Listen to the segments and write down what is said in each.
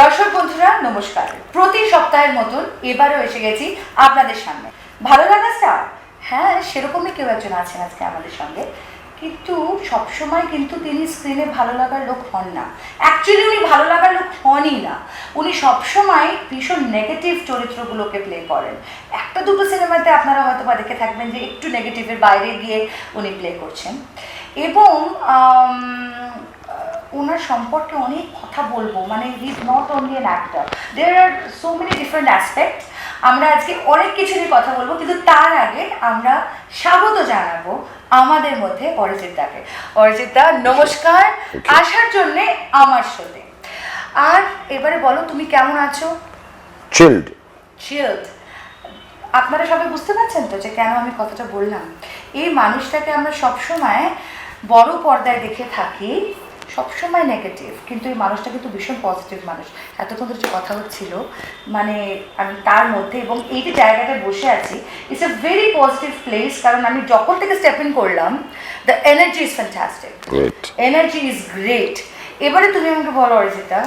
দর্শক বন্ধুরা নমস্কার। প্রতি সপ্তাহের মতন এবারও এসে গেছি আপনাদের সামনে। ভালো লাগা স্টার, হ্যাঁ সেরকমই কেউ একজন আছেন আজকে আমাদের সঙ্গে, কিন্তু সবসময় কিন্তু তিনি স্ক্রিনে ভালো লাগার লোক হন না। অ্যাকচুয়ালি উনি ভালো লাগার লোক হনই না, উনি সবসময় ভীষণ নেগেটিভ চরিত্রগুলোকে প্লে করেন। একটা দুটো সিনেমাতে আপনারা হয়তো বা দেখে থাকবেন যে একটু নেগেটিভের বাইরে গিয়ে উনি প্লে করছেন, এবং ওনার সম্পর্কে অনেক কথা বলবো। মানে he is not only an actor, there are so many different aspect. আমরা আজকে অনেক কিছু নিয়ে কথা বলবো, কিন্তু তার আগে আমরা স্বাগত জানাবো আমাদের মধ্যে অরিজিৎদাকে। অরিজিৎদা নমস্কার আসার জন্যে আমার শোতে। আর এবারে বলো তুমি কেমন আছো? চিল্ড। আপনারা সবাই বুঝতে পারছেন তো যে কেন আমি কথাটা বললাম? এই মানুষটাকে আমরা সবসময় বড় পর্দায় দেখে থাকি, সবসময় নেগেটিভ, কিন্তু এই মানুষটা কিন্তু ভীষণ পজিটিভ মানুষ। এতক্ষণ ধরে যে কথা হচ্ছিল, মানে আমি তার মধ্যে, এবং এই যে জায়গাটায় বসে আছি, it's a very positive place. কারণ আমি যখন থেকে স্টেপ ইন করলাম, the energy is fantastic, energy is great. এবারে তুমি আমাকে বলো অরিজিতা,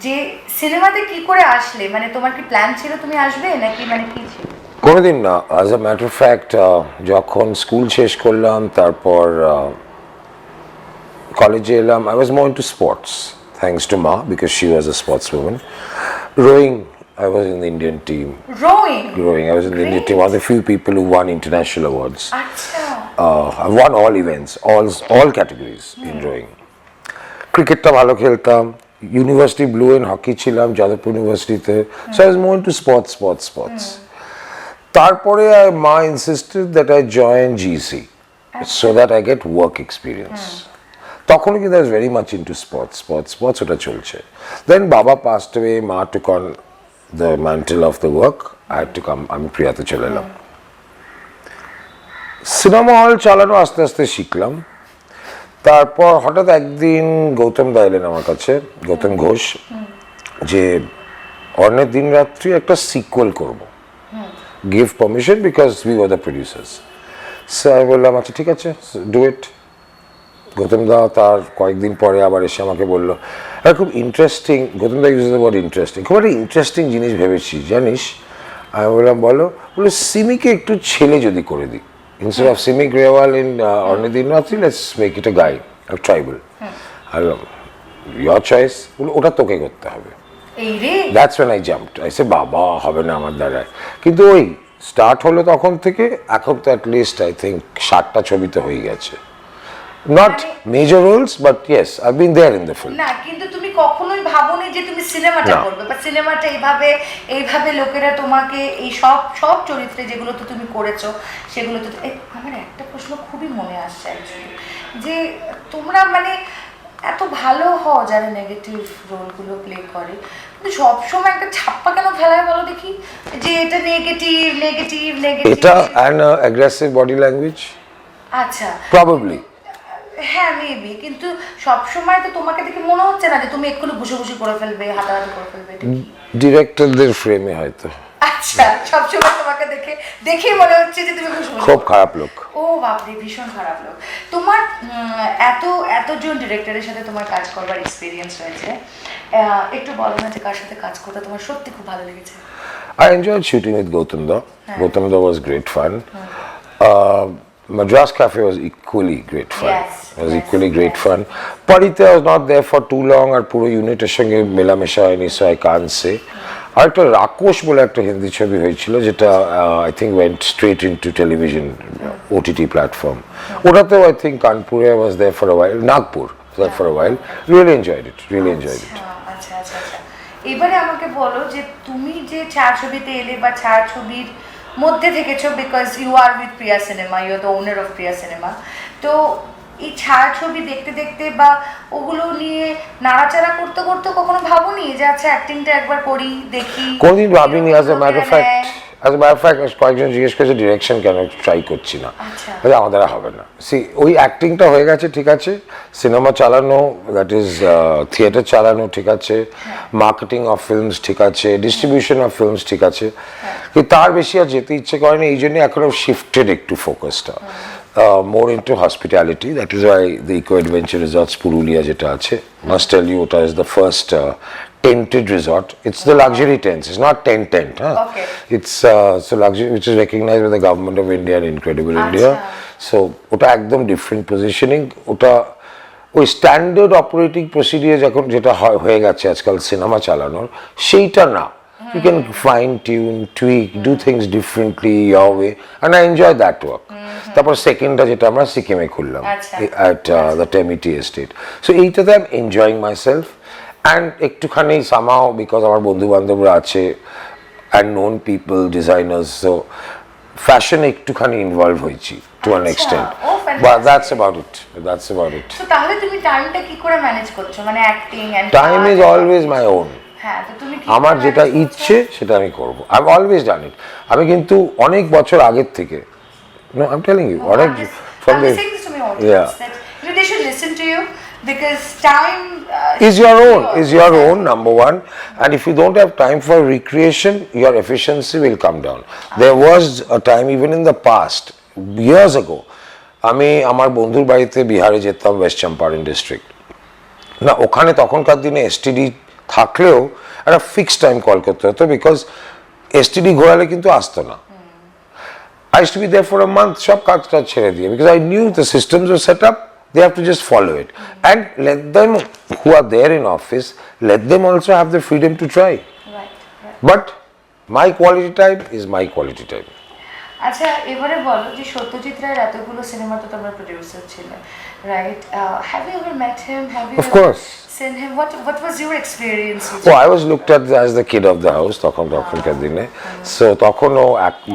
যে সিনেমাতে কি করে আসলে? মানে তোমার কি প্ল্যান ছিল তুমি আসবে, নাকি মানে কি ছিল? কোনোদিন না। As a matter of fact, যখন স্কুল শেষ করলাম, তারপর কলেজে এলাম, I was more into sports, thanks to Ma, because she was a sportswoman. Rowing, I was in the Indian team. Rowing, I was in the Indian team. One of the few people who won international awards. I've won all events, all categories in rowing. ক্রিকেটটা ভালো খেলতাম, university blue and hockey ছিলাম যাদবপুর ইউনিভার্সিটিতে, so I was more into sports. তারপরে মা insisted that I join GC so that I get work experience. তখন কিন্তু I was very much into sports ওটা চলছে। Then বাবা passed away, মা took on the mantle of the work, I had to come, আমি প্রিয়াতে চলে এলাম। Cinema hall চালানো আস্তে আস্তে শিখলাম। তারপর হঠাৎ একদিন গৌতম দা এলেন আমার কাছে, গৌতম ঘোষ, যে অর্ণের দিন রাত্রি একটা সিকুয়েল করব, give permission because we were the producers. So আমি বললাম আচ্ছা ঠিক আছে, ডু ইট। গৌতম দা তার কয়েকদিন পরে আবার এসে আমাকে বললো, আর খুব interesting, Gautam da use the word interesting, খুব একটা ইন্টারেস্টিং জিনিস ভেবেছি জানিস। আমি বললাম বলো। বললো সিমিকে একটু ছেলে যদি করে দিই, instead of Simi Grewal in Orne Din Ratri, let's make it a guy, a tribal. Your choice. ওটা তোকে করতে হবে। That's when I jumped. I said বাবা হবে না আমার দ্বারায়। কিন্তু ওই স্টার্ট হলো তখন থেকে, এখন তো at least I think 60টা ছবিতে হয়ে গেছে। Not major roles, but yes, I've been there in the film. না, কিন্তু তুমি কখনোই ভাবোনি যে তুমি সিনেমাটা করবে, বা সিনেমাটা এইভাবে লোকেরা তোমাকে এই সব চরিত্রে যেগুলো তো তুমি করেছো সেগুলো তো। আমার একটা প্রশ্ন খুবই মনে আসছে অ্যাকচুয়ালি, যে তোমরা মানে এত ভালো হও যারা নেগেটিভ রোলগুলো প্লে করে, কিন্তু সবসময় একটা ছাপ্পা কেন ফেলায় বলো দেখি, যে এটা নেগেটিভ। এটা and aggressive body language. আচ্ছা, probably. হ্যাঁ মেবি, কিন্তু সবসময় তো তোমাকে দেখে মনে হচ্ছে না যে তুমি এক্ষুনি ঘুষি করে ফেলবে, হাতাহাতি করে ফেলবে? ডিরেক্টরদের ফ্রেমে হয়তো। আচ্ছা, সবসময় তোমাকে দেখে মনে হচ্ছে যে তুমি খুব খারাপ লোক। ও বাপরে, ভীষণ খারাপ লোক। তোমার এতজন ডিরেক্টরের সাথে তোমার কাজ করবার এক্সপিরিয়েন্স হয়েছে, একটু বলো না যে কার সাথে কাজ করতে তোমার সত্যি খুব ভালো লেগেছে? I enjoyed shooting with Gautam Da. Gautam Da was great fun. Madras Cafe was equally great fun. Equally great fun. Parite I was not there for too long, আর পুরো ইউনিটের সঙ্গে মেলামেশা হয়নি, so I can't say. আর একটা রাক্ষস বলে একটা হিন্দি ছবি হয়েছিল, যেটা I think went straight into television, OTT platform. ওটাতেও I think কানপুরে I was there for a while, Nagpur for a while. Really enjoyed it. আচ্ছা। এবারে আমাকে বলো যে তুমি যে ছায়াছবিতে এলে বা ছায়াছবির মধ্যে থেকেছো, because you are with Priya cinema, you are the owner of Priya cinema, তো এই ছায়াছবি দেখতে বা ওগুলো নিয়ে নাড়াচাড়া করতে কখনো ভাবোনি যে আচ্ছা অ্যাক্টিংটা একবার করি দেখি? কোনদিন ভাবিনি। As a matter of fact কয়েকজন জিজ্ঞেস করেছে ডিরেকশন কেন ট্রাই করছি না, আমাদের হবে না। ওই অ্যাক্টিংটা হয়ে গেছে, ঠিক আছে, সিনেমা চালানো, দ্যাট ইজ থিয়েটার চালানো ঠিক আছে, মার্কেটিং অফ ফিল্মস ঠিক আছে, ডিস্ট্রিবিউশন অফ ফিল্মস ঠিক আছে, কিন্তু তার বেশি আর যেতে ইচ্ছে করেনি। এই জন্য এখন শিফটেড একটু ফোকাসটা। more into hospitality. That is why the Eco Adventure Resorts Purulia jeta ache, must tell you, it is the first tented resort. It's the luxury tents. It's not tent. Huh? Okay. It's so luxury, which is recognized by the government of India and Incredible India. So ওটা একদম different positioning. ওটা ওই standard operating procedure যখন যেটা হয়ে গেছে আজকাল cinema চালানোর, সেইটা না। You can fine tune, tweak, do things differently your way, and I enjoy that work. তারপর সেকেন্ডটা যেটা আমরা সিকিমে খুললাম at the Temiti estate. So এইটাতে I'm enjoying myself, and একটুখানি somehow because আমার বন্ধু বান্ধবরা আছে and known people, designers, so fashion একটুখানি involve হয়েছি to an extent. But that's about it. So তাহলে তুমি টাইমটা কি করে ম্যানেজ করছো, মানে acting and Time is always my own. হ্যাঁ, তো তুমি কি আমার যেটা ইচ্ছে সেটা আমি করব। I have always done it. আমি কিন্তু অনেক বছর আগের থেকে, no I am telling you, অনেক from the they should listen to you because time is your own number one, and if you don't have time for recreation, your efficiency will come down. There was a time even in the past, years ago, আমি আমার বন্ধুর বাড়িতে বিহারে যেতাম, West Champaran district না, ওখানে তখনকার দিনে এসটিডি থাকলেও একটা ফিক্সড টাইম কল করতে হতো, বিকজ এসটিডি ঘোরালে কিন্তু আসতো না। I used to be there for a month, সব কাজটা ছেড়ে দিয়ে, because I knew the systems were set up, they have to just follow it, and let them who are there in office, let them also have the freedom to try. Right. But my quality time is my quality time. আচ্ছা, এবারে বলো যে সত্যজিৎ রায়ের এতগুলো সিনেমাতে তোমরা producer ছিলেন, right? Have you ever met him? Have you Of course. seen him? What was your experience with I was looked at as the kid of the house তখনকার দিনে, so তখনও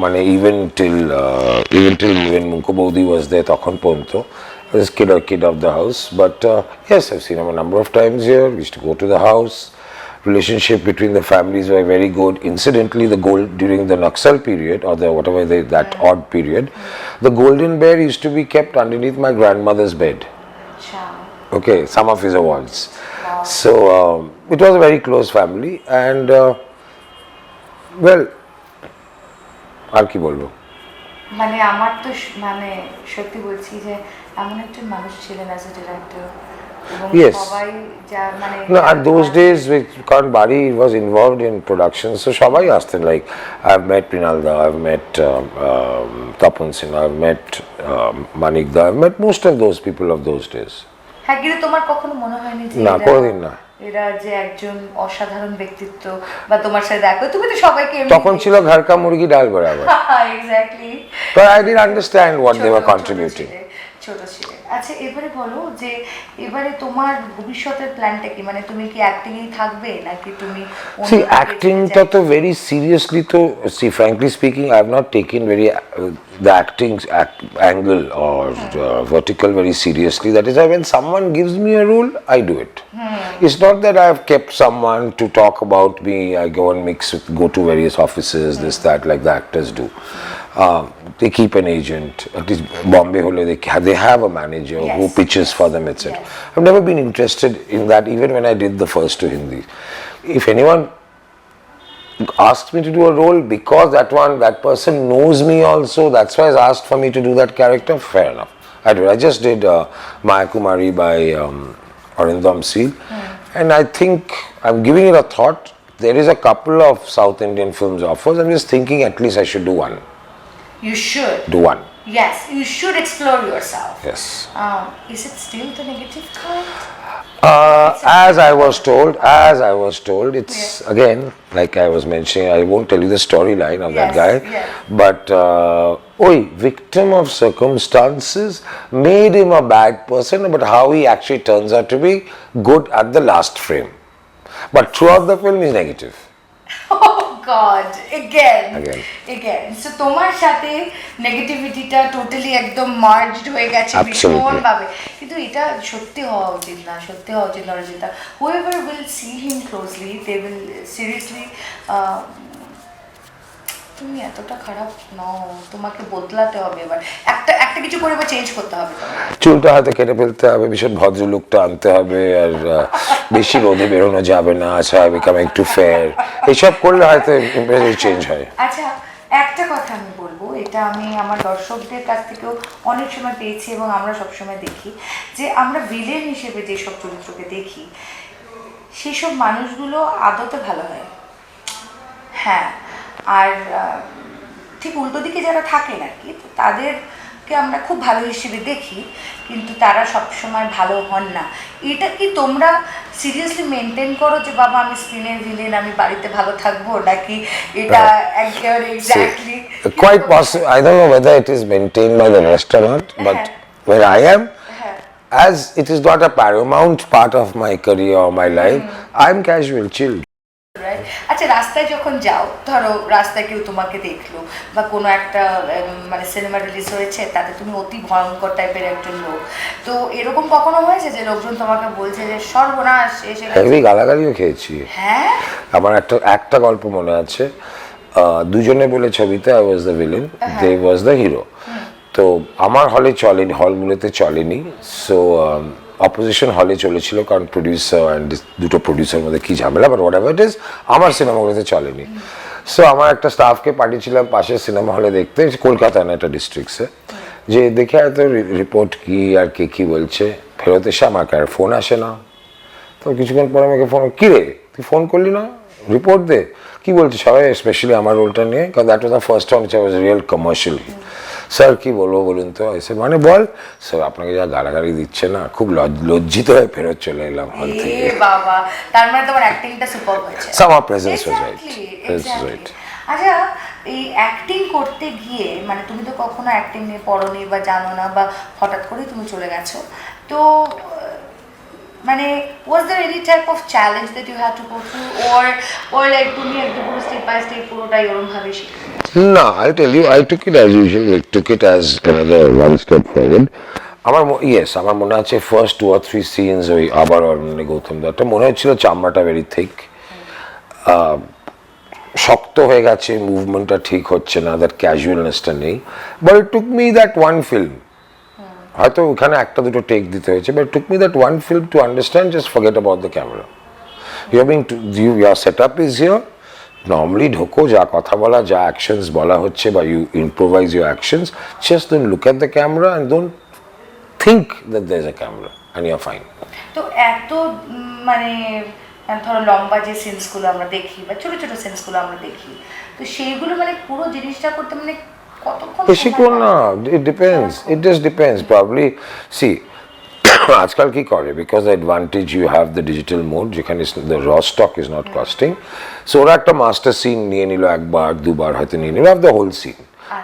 মানে even till when Munko Bodi was there, তখন পর্যন্ত I was kid of the house, but yes, I've seen him a number of times here. We used to go to the house. Relationship between the families were very good. Incidentally, during the Naxal period, or that odd period, the golden bear used to be kept underneath my grandmother's bed. Okay, some of his awards. So it was a very close family, and well, আর কি বলবো, মানে আমার তো মানে সত্যি বলছি যে এমন একজন মানুষ ছিলেন as a director. Yes. No, at those days, কারণ বাড়ি was involved in production, so সবাই আসতেন, like I've met Prinalda, I've met Tapan Sinha, I've met Manikda, I've met most of those people of those days. হ্যাঁ, কিন্তু তোমার কখনো মনে হয়নি যে না, কোনোদিন না, এরা যে একজন অসাধারণ ব্যক্তিত্ব, বা তোমার সাথে দেখো তুমি তো সবাইকে তখন ছিল ঘর কা মুরগি ডাল বরাবর। Exactly, but I didn't understand what they were contributing. ছোট ছিল। আচ্ছা, এবারে বলো যে এবারে তোমার ভবিষ্যতের প্ল্যানটা কি, মানে তুমি কি অ্যাক্টিংই থাকবে নাকি তুমি see actingটা তো very seriously, তো see frankly speaking I have not taken very the acting angle or vertical very seriously. That is why when someone gives me a role, I do it. It's not that I have kept someone to talk about me. I go and go to various offices, this that, like the actors do. They keep an agent. At least Bombay hole, they have a manager who pitches for them, etc. I've never been interested in that, even when I did the first to Hindi. If anyone asked me to do a role because that person knows me also, that's why he's asked for me to do that character, fair enough, I do. I just did Maya Kumari by Arindam Seal, and I think I'm giving it a thought. There is a couple of South Indian films offers. I'm just thinking at least I should do one. You should do one. Yes, you should explore yourself. Yes. Is it still the negative kind? As I was told, it's again, like I was mentioning, I won't tell you the storyline of that guy, but victim of circumstances made him a bad person, but how he actually turns out to be good at the last frame. But throughout the film, he's negative. Oh God, again. So তোমার সাথে নেগেটিভিটিটা totally একদম merged হয়ে গেছে ভীষণ ভাবে, কিন্তু এটা সত্যি হওয়া উচিত না, রজিতা। whoever will see him closely, they will seriously তুমি এতটা খারাপ নও, তোমাকে বদলাতে হবে, এবার একটা কিছু করে চেঞ্জ করতে হবে, চুলটা হাতে কেটে ফেলতে হবে, ভীষণ ভদ্র লুকটা আনতে হবে, আর বেশি রোদে বেরোনো যাবে না, আচ্ছা বিকাম একটু ফেয়ার, এইসব করলে হয়তো ইমপ্রেশন চেঞ্জ হয়। আচ্ছা, একটা কথা আমি বলবো, এটা যেটা আমি আমার দর্শকদের কাছ থেকেও অনেক সময় পেয়েছি এবং আমরা সবসময় দেখি, যে আমরা ভিলেন হিসেবে যেসব চরিত্রকে দেখি সেসব মানুষগুলো আদতে ভালো হয়। হ্যাঁ, আর ঠিক উল্টো দিকে যারা থাকেন আর কি, তাদেরকে আমরা খুব ভালো হিসেবে দেখি, কিন্তু তারা সবসময় ভালো হন না। এটা কি তোমরা সিরিয়াসলি মেনটেন করো যে বাবা আমি স্ক্রিনের ভিলেন, আমি বাড়িতে ভালো থাকবো, নাকি এটা একেবারে exactly? Quite possible. I don't know whether it is maintained by the rest or not, but where I am, as it is not a paramount part of my career or my life, I'm casual, chill. আচ্ছা, রাস্তায় যখন যাও, ধরো রাস্তায় কেউ তোমাকে দেখলো বা কোনো একটা মানে সিনেমা রিলিজ হয়েছে, তাতে তুমি অতি ভয়ঙ্কর টাইপের একজন লোক, তো এরকম কখনো হয়েছে যে লোকজন তোমাকে বলছে যে সর্বনাশ এসে গেছে? হেভি গালাগালিও খেয়েছি। হ্যাঁ, আমার একটা গল্প মনে আছে, দুজনে বলে ছবিতে I was the villain, they was the hero. তো আমার হলে চলেনি, হলগুলোতে চলেনি, সো অপোজিশন হলে চলেছিল, কারণ প্রডিউসার অ্যান্ড দুটো প্রডিউসার মধ্যে কী ঝামেলা, but what ever it is, আমার সিনেমাগুলোতে চলেনি। সো আমার একটা স্টাফকে পাঠিয়েছিলাম পাশের সিনেমা হলে দেখতে, কলকাতায় না, একটা ডিস্ট্রিক্টসে, যে দেখে এত রিপোর্ট কী আর কে কী বলছে। ফেরত এসে আমাকে আর ফোন আসে না। তো কিছুক্ষণ পরে আমাকে ফোন, কী রে তুই ফোন করলি না, রিপোর্ট দে, কী বলছি সবাই, স্পেশালি আমার রোলটা নিয়ে, কারণ that was the first time which I was real commercial. Sir কী বলবো বলুন তো, এসে মানে বল স্যার, আপনাকে যা গালাগালি দিচ্ছে না, খুব লজ্জিত হয়ে ফেরত চলে এলাম হল থেকে। বাবা, তার মানে তোমার অ্যাক্টিংটা সুপার হয়েছে। Some presence was right. Presence was right. আচ্ছা, এই অ্যাক্টিং করতে গিয়ে মানে তুমি তো কখনো অ্যাক্টিং নিয়ে পড়োনি বা জানো না, বা হঠাৎ করেই তুমি চলে গেছো, তো মানে was there any type of challenge that you had to go through, or like তুমি একদম পুরো স্টেপ বাই স্টেপ পুরোটাই ওরম ভাবে শিখে গেছো? No, I'll tell you, I took it as usual. I took it as another one step forward. আমার মনে আছে ফার্স্ট 2 or 3 সিনস ওই আবার অরণ্যে গৌতম দত্ত, মনে হচ্ছিল চামড়াটা ভেরি থিক, শক্ত হয়ে গেছে, মুভমেন্টটা ঠিক হচ্ছে না, দ্যাট ক্যাজুয়ালনেসটা নেই। But it took me that one film, হয়তো ওখানে একটা দুটো টেক দিতে হয়েছে, but took me that one film to understand, just forget about the camera, your set up is here, normally ঢোকো, যা কথা বলা, যা অ্যাকশনস বলা হচ্ছে, বা you improvise your actions, just don't look at the camera and don't think that there is a camera and you are fine. তো এত মানে ধরো লম্বা যে সিনসগুলো আমরা দেখি বা ছোট ছোট সিনসগুলো আমরা দেখি, তো সেইগুলো মানে পুরো জিনিসটা করতে মানে কতক্ষণ? বেশিক্ষণ না, it depends, it just depends, probably see আজকাল কি করে, because the advantage you have the digital mode, যেখানে the raw stock is not costing, so ওরা একটা মাস্টার সিন নিয়ে নিল, একবার দুবার হয়তো নিয়ে নিল, have the whole scene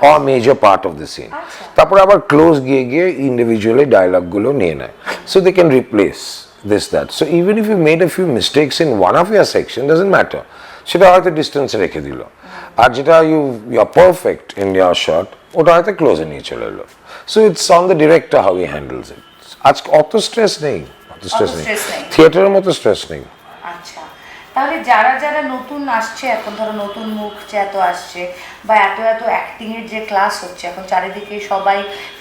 or major part of the scene, তারপর আবার ক্লোজ গিয়ে গিয়ে ইন্ডিভিজুয়ালি ডায়লগগুলো নিয়ে নেয়, so they can replace this that, so even if you made a few mistakes in one of your section, doesn't matter, সেটা হয়তো ডিস্টেন্সে রেখে দিল, আর যেটা you are perfect in your shot, ওটা হয়তো ক্লোজে নিয়ে চলে এলো, so it's on the director how he handles it. আজকে অত স্ট্রেস নেই, থিয়েটারের মতো স্ট্রেস নেই। আচ্ছা, তাহলে যারা যারা নতুন আসছে এখন, ধরো নতুন মুখ যে এত আসছে, বা এত এত অ্যাক্টিংয়ের যে ক্লাস হচ্ছে এখন চারিদিকে, সবাই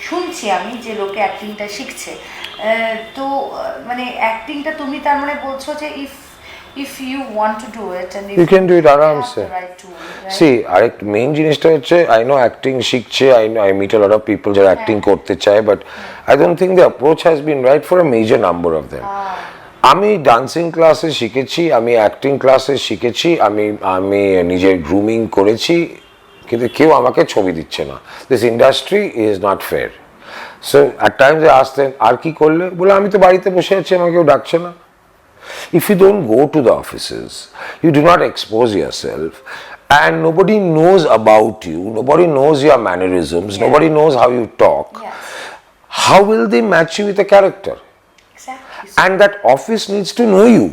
শুনছি আমি যে লোকে অ্যাক্টিংটা শিখছে, তো মানে অ্যাক্টিংটা তুমি তার মানে বলছো যে if you want to do it and you can do it আরামসে। See, আরেক মেইন জিনিসটা হচ্ছে, I know acting শিখছে, I meet a lot of people যারা acting করতে চায়, but I don't think the approach has been right for a major number of them. আমি dancing ক্লাসে শিখেছি, আমি অ্যাক্টিং ক্লাসে শিখেছি, আমি নিজের গ্রুমিং করেছি, কিন্তু কেউ আমাকে ছবি দিচ্ছে না। This industry is not fair. So at Times আসতেন, আর কি করলে, বলে আমি তো বাড়িতে বসে আছি, আমাকে কেউ ডাকছে না। If you don't go to the offices, you do not expose yourself, and nobody knows about you, nobody knows your mannerisms, nobody knows how you talk, how will they match you with a character? And that office needs to know you.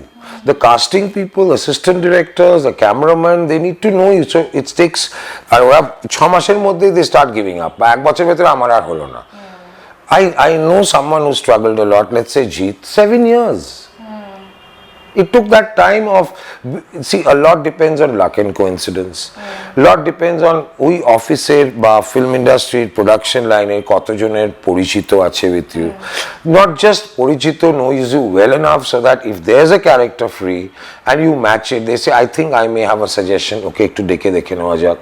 The casting people, assistant directors, the cameraman, they need to know you. So it takes, আর ওরা 6 মাসের মধ্যে they start giving up, বা 1 বছর ভেতরে আমার আর হলো না। I know someone who struggled a lot, let's say Jeet, 7 years. It took that time of, see, a lot depends on luck and coincidence. Lot depends on ওই অফিসের বা film ইন্ডাস্ট্রির প্রোডাকশন লাইনের কতজনের পরিচিত আছে with you. Not just পরিচিত knows you well enough so that if there's a character free and you match it, they say, I think I may have a suggestion, okay, একটু ডেকে দেখে নেওয়া যাক।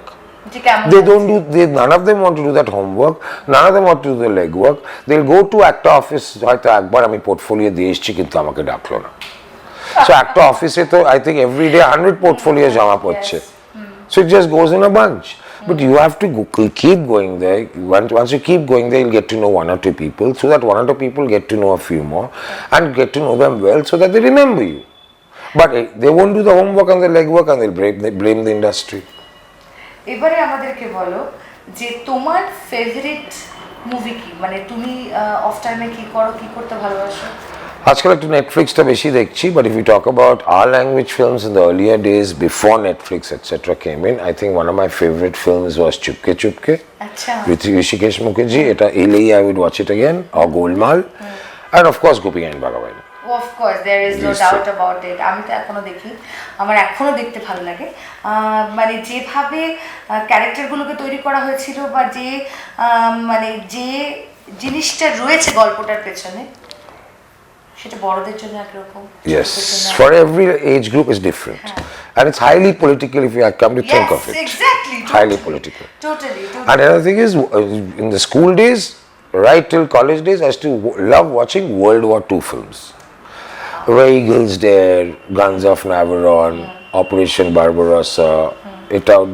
None of them want to do that homework, none of them want to do the legwork. They'll go to একটা office, হয়তো একবার আমি portfolio দিয়ে এসেছি কিন্তু আমাকে ডাকলো না। So একটা অফিসে তো I think every day 100 portfolio জমা পড়ছে। So it just goes in a bunch. But you have to keep going there. Once you keep going there, you'll get to know one or two people, so that one or two people get to know a few more and get to know them well, so that they remember you. But they won't do the homework and the legwork, and they'll blame the industry. এবারে আমাদেরকে বলো যে তোমার favourite movie কি, মানে তুমি of টাইমে কি করো, কি করতে ভালোবাসো? আজকাল একটু নেটফ্লিক্সটা বেশি দেখছি, but if we talk about our language films in the earlier days before Netflix etc. came in, I think one of my favorite films was Chupke Chupke with Rishikesh Mukherjee. Eta early I would watch it again, or Golmaal, and of course Gopi and Bhagavan. Of course, there is no doubt about it. আমি তো এখনো দেখি, আমার এখনো দেখতে ভালো লাগে। মানে যেভাবে ক্যারেক্টারগুলোকে তৈরি করা হয়েছিল, বা যে মানে যে জিনিসটা রয়েছে গল্পটার পেছনে, সেটা বড়দের জন্য একরকম। Yes, for every age group is different, and it's highly political if you come to think of it. Exactly. Highly political. Totally. And another thing is, in the school days, right till college days, I used to love watching World War II films. Eagles Dare, Guns of Navarone, Operation Barbarossa,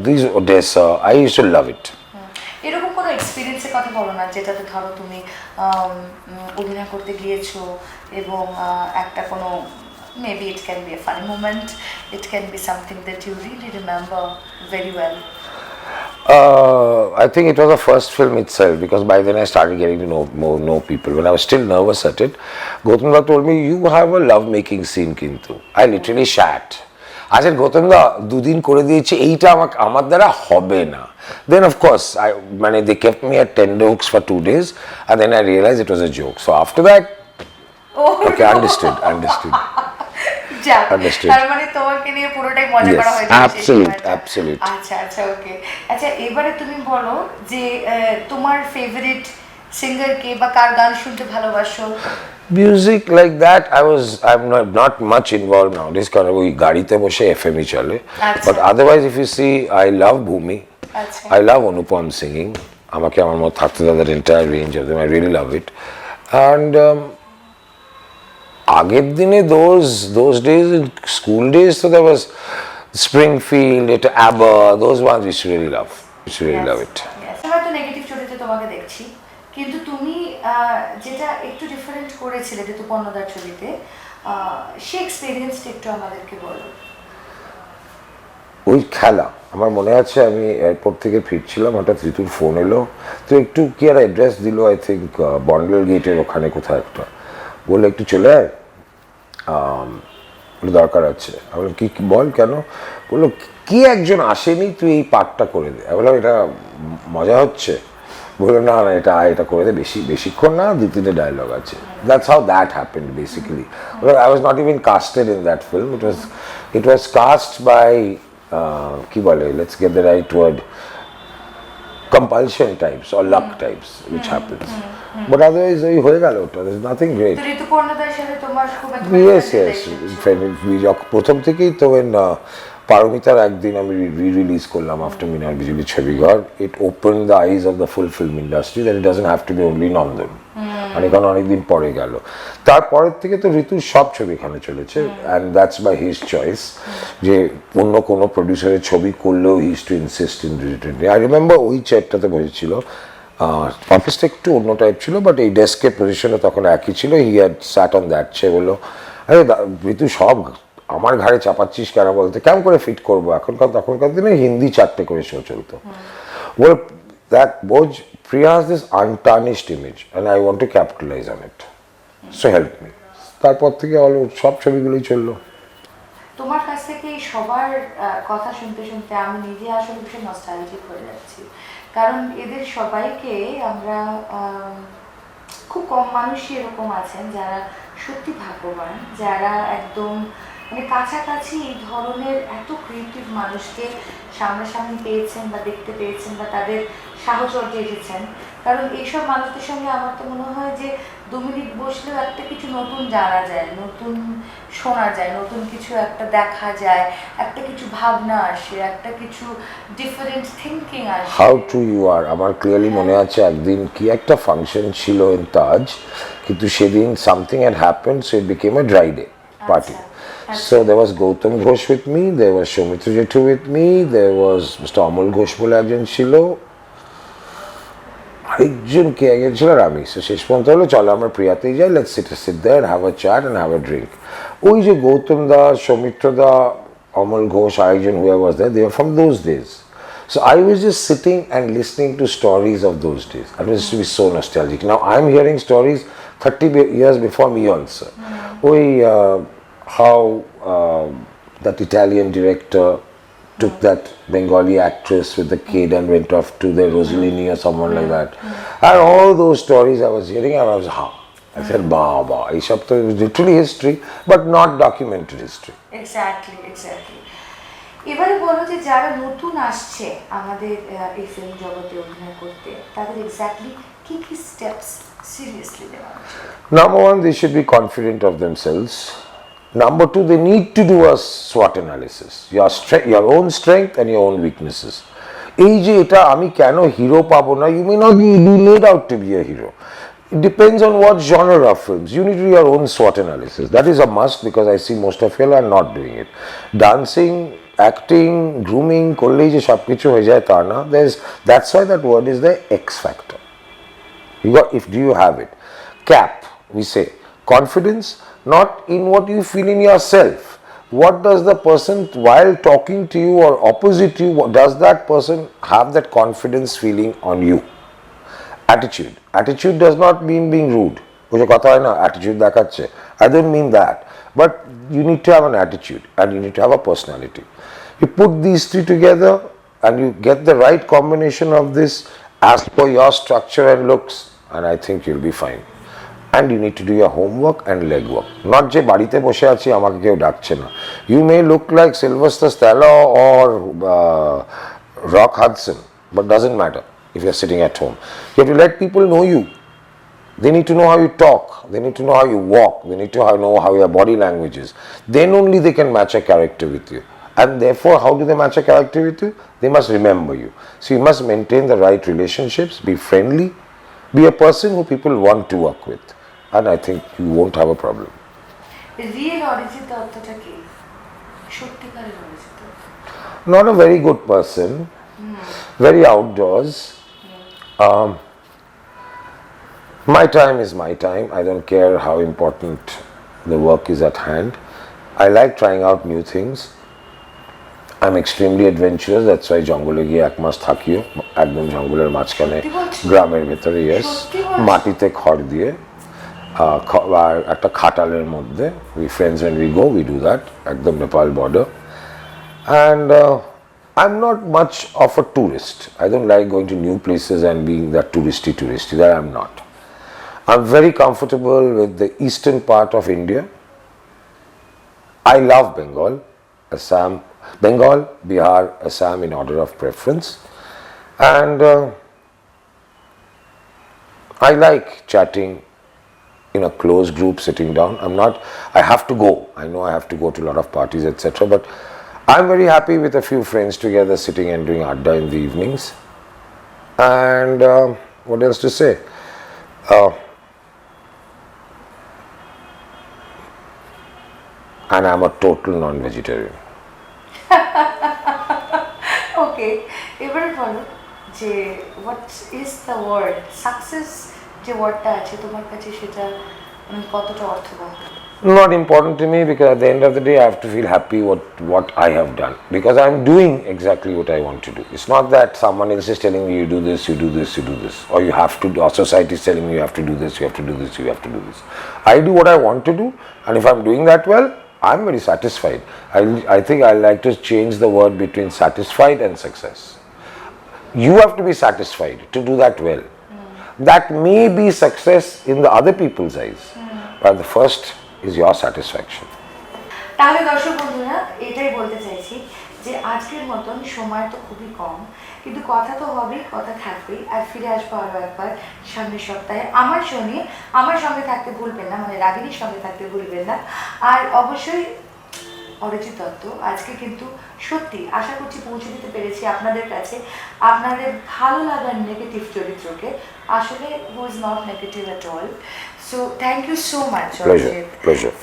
these Odessa, I used to love it. এরকম কোনো এক্সপিরিয়েন্সের কথা বলো না, যেটাতে ধরো তুমি অভিনয় করতে গিয়েছো এবং একটা কোনো, maybe it can be a funny moment, it can be something that you really remember very well. I think it was the first film itself, because by then I started getting to know people. When I was still nervous at it, Gautam Da told me, you have a love making scene kintu. I literally shat. I said, Gautam Da, 2 দিন করে দিয়েছি, এইটা আমার দ্বারা হবে না। Then of course, they kept me at tender hooks for 2 days, and then I realized it was a joke. So after that, okay, understood. তার মানে তোমাকে নিয়ে পুরোটাই মজা করা হয়েছে। Absolute. আচ্ছা, ওকে। আচ্ছা, এবারে তুমি বলো যে তোমার ফেভারিট সিঙ্গার কে, বা কার গান শুনতে ভালোবাসো? Music like that, I'm not much involved nowadays, কারণ ওই গাড়িতে বসে FM-ই চলে। But otherwise, if you see, I love Bhumi, I love Anupam singing. আমাকে আমার মতো থাকতে দাদার entire range of them, I really love it. And আগের দিনে those days in school days, so there was Springfield, ABBA, those ones we should really love. It. হয়তো negative চরিত্রে তোমাকে দেখছি, কিন্তু তুমি যেটা একটু ডিফারেন্ট করেছিলে ঋতুপর্ণদার ছবিতে, সেই এক্সপেরিয়েন্সটা একটু আমাদেরকে বলো। ওই খেলা আমার মনে আছে, আমি এয়ারপোর্ট থেকে ফিরছিলাম, হঠাৎ ঋতুর ফোন এলো, তো একটু কি আর অ্যাড্রেস দিল, আই থিঙ্ক বন্ডেল গেটের ওখানে কোথাও একটা, বললো একটু চলে আয়, দরকার আছে। আমি বললাম কি বল, কেন? বললো কি একজন আসেনি, তুই এই পার্টটা করে দে। আমি বললাম এটা মজা হচ্ছে? বললো না এটা করে দে, বেশিক্ষণ না, 2-3 ডায়লগ আছে। That's how that happened basically. I was not even casted in that film. It was cast by কি বলে, let's get the right word, compulsion types or luck types, which happens. But otherwise ওই হয়ে গেল, ওটা there's nothing great. তো ঋতুপর্ণদার সাথে তোমার খুব একটা yes প্রথম থেকেই তো পারমিতার একদিন আমি রিলিজ করলাম after Minar Bijli Chhabighar, it open the eyes of the full film industry, that it doesn't have to be only Nandan. মানে এখানে অনেকদিন পরে গেল, তারপরের থেকে তো ঋতুর সব ছবি এখানে চলেছে, and that's by his choice, যে অন্য কোনো প্রডিউসারের ছবি করলেও he is to insist in written. I remember ওই চেয়ারটাতে বসেছিল, অফিসটা একটু অন্য টাইপ ছিল, বাট এই ডেস্কের পজিশনে তখন একই ছিল, he had sat on that chair. বললো আরে ঋতু সব আমার ঘাড়ে চাপাচ্ছিস কেন, বলতে কেমন করে ফিট করবো, তখনকার দিনে হিন্দি 4টে করে শো চলতো। Well, that Boj Priya has this untarnished image and I want to capitalize on it. So help me. তারপর থেকে সব ছবিগুলোই চললো। তোমার কাছ থেকে সবার কথা শুনতে শুনতে আমি নিজে আসলে ভীষণ নস্টালজিক হয়ে যাচ্ছি, কারণ এদের সবাইকে আমরা, খুব কম মানুষই এরকম আছেন যারা সত্যি ভাগ্যবান, যারা একদম মানে কাছাকাছি এই ধরনের এত ক্রিয়েটিভ মানুষকে সামনাসামনি পেয়েছেন বা দেখতে পেয়েছেন, বা তাদের সাহচর্যে এসেছেন, কারণ এইসব মানুষদের সঙ্গে আমার তো মনে হয় যে 2 মিনিট বসলেও একটা কিছু নতুন জানা যায়, নতুন শোনা যায়, নতুন কিছু একটা দেখা যায়, একটা কিছু ভাবনা আসে, একটা কিছু ডিফারেন্ট থিঙ্কিং আসে। হাউ টু ইউ আর, আমার ক্লিয়ারলি মনে আছে একদিন কি একটা ফাংশন ছিল ইন তাজ, কিন্তু সেদিন something had happened, so it became a dry day party. So there was Gautam Ghosh with me, there was Soumitra Jethu with me, there was Mr. Amol Ghosh bole ekjon chilo, আরেকজন কে একজন ছিল আর আমি। So শেষ পর্যন্ত হলো চলো আমরা প্রিয়াতেই যাই, let's sit there, have a chat and have a drink. ওই যে গৌতম দা, সৌমিত্র দা, অমল ঘোষ, আরেকজন whoever was there, they were from those days. So I was just sitting and listening to stories of those days. I was to be so nostalgic. Now I'm hearing stories 30 years before me also. How that Italian director took that Bengali actress with the kid and went off to the Rossellini or someone like that. And all those stories I was hearing, and I was, I said, Baba, it was literally history, but not documented history. Exactly. এবারে বলো যে যারা নতুন আসছে আমাদের এই film জগতে অভিনয় করতে, তাদের এক্স্যাক্টলি কি কি স্টেপস সিরিয়াসলি নেওয়া উচিত? Number one, they should be confident of themselves. Number two, they need to do a SWOT analysis, your own strength and your own weaknesses. এই যে এটা আমি কেন হিরো পাবো না, you may not be made out to be a hero. It depends on what genre of films. You need to do your own SWOT analysis. That is a must, because I see most of you are not doing it. Dancing, acting, grooming, করলেই যে সব কিছু হয়ে যায় তা না. That's why that word is the X factor. Do you have it? CAP, we say, confidence, not in what you feel in yourself. What does the person, while talking to you or opposite you, does that person have that confidence feeling on you? Attitude does not mean being rude. Attitude দেখাচ্ছে. I don't mean that. But you need to have an attitude and you need to have a personality. You put these three together and you get the right combination of this as per your structure and looks, and I think you'll be fine. And you need to do your homework and legwork. Not যে বাড়িতে বসে আছি আমাকে কেউ ডাকছে না. You may look like Sylvester Stallone or Rock Hudson, but doesn't matter if you're sitting at home. You have to let people know you. They need to know how you talk. They need to know how you walk. They need to know how your body language is. Then only they can match a character with you. And therefore, how do they match a character with you? They must remember you. So you must maintain the right relationships, be friendly, be a person who people want to work with. And I think you won't have a problem. Real Arijit অর্থটা কি? সত্যিকারের Arijit? Not a very good person, very outdoors. My time is my time. I don't care how important the work is at hand. I like trying out new things. I'm extremely adventurous. That's why জঙ্গলে গিয়ে 1 মাস থাকিও, একদম জঙ্গলের মাঝখানে গ্রামের ভেতরে, yes, মাটিতে খড় দিয়ে আর একটা খাটালের মধ্যে, we friends when we go, we do that একদম Nepal border. And I'm not much of a tourist. I don't like going to new places and being that touristy. That I'm not. I'm very comfortable with the eastern part of India. I love Bengal, Assam, Bihar, Assam in order of preference. And I like chatting in a close group, sitting down. I have to go. I know I have to go to a lot of parties, etc. But I'm very happy with a few friends together sitting and doing adda in the evenings. And what else to say? And I'm a total non-vegetarian. Okay, এবারে বলো যে what is the word success, যে ওয়ার্ডটা আছে তোমার কাছে সেটা কতটা অর্থবহ? Not important to me, because at the end of the day I have to feel happy what I have done, because I'm doing exactly what I want to do. It's not that someone else is telling me you do this, or you have to, or society is telling me you have to do this, you have to do this, you have to do this. I do what I want to do, and if I'm doing that well, I'm very satisfied. I think I like to change the word between satisfied and success. You have to be satisfied to do that well. That may be success in the other people's eyes, but the first is your satisfaction. তাহলে দর্শক বন্ধুরা, এটাই বলতে চাইছি যে আজকের মতন সময় তো খুবই কম, কিন্তু কথা তো হবেই, কথা থাকবেই। আর ফিরে আসবো আরও একবার সামনের সপ্তাহে আমার শো নিয়ে। আমার সঙ্গে থাকতে ভুলবেন না, মানে রাগিনীর সঙ্গে থাকতে ভুলবেন না। আর অবশ্যই অরিজিৎ দত্ত আজকে কিন্তু সত্যি আশা করছি পৌঁছে দিতে পেরেছি আপনাদের কাছে আপনাদের ভালো লাগার নেগেটিভ চরিত্রকে, আসলে who is not negative at all. So thank you so much Arijit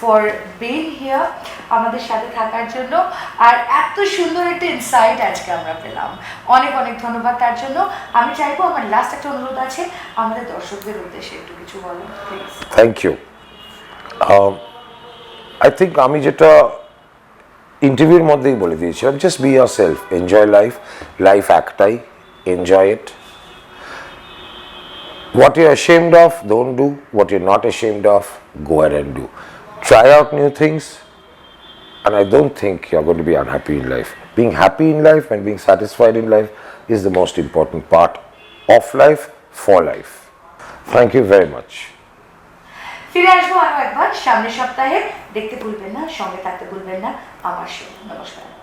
for being here, আমাদের সাথে থাকার জন্য। আর এত সুন্দর একটা ইনসাইট আজকে আমরা পেলাম, অনেক অনেক ধন্যবাদ তার জন্য। আমি চাইবো, আমার লাস্ট একটা অনুরোধ আছে, আমাদের দর্শকদের উদ্দেশ্যে একটু কিছু বলো please. Thank you. I think আমি যেটা ইন্টারভিউর মধ্যেই বলে দিয়েছিলাম, just be yourself, enjoy life. Life একটাই, enjoy it. What you're ashamed of, don't do. What you're not ashamed of, go ahead and do. Try out new things, and I don't think you're going to be unhappy in life. Being happy in life and being satisfied in life is the most important part of life, for life. Thank you very much. ফিরে আসবো আরো একবার সামনের সপ্তাহে। দেখতে ভুলবেন না, সঙ্গে থাকতে ভুলবেন না আমার শো। নমস্কার।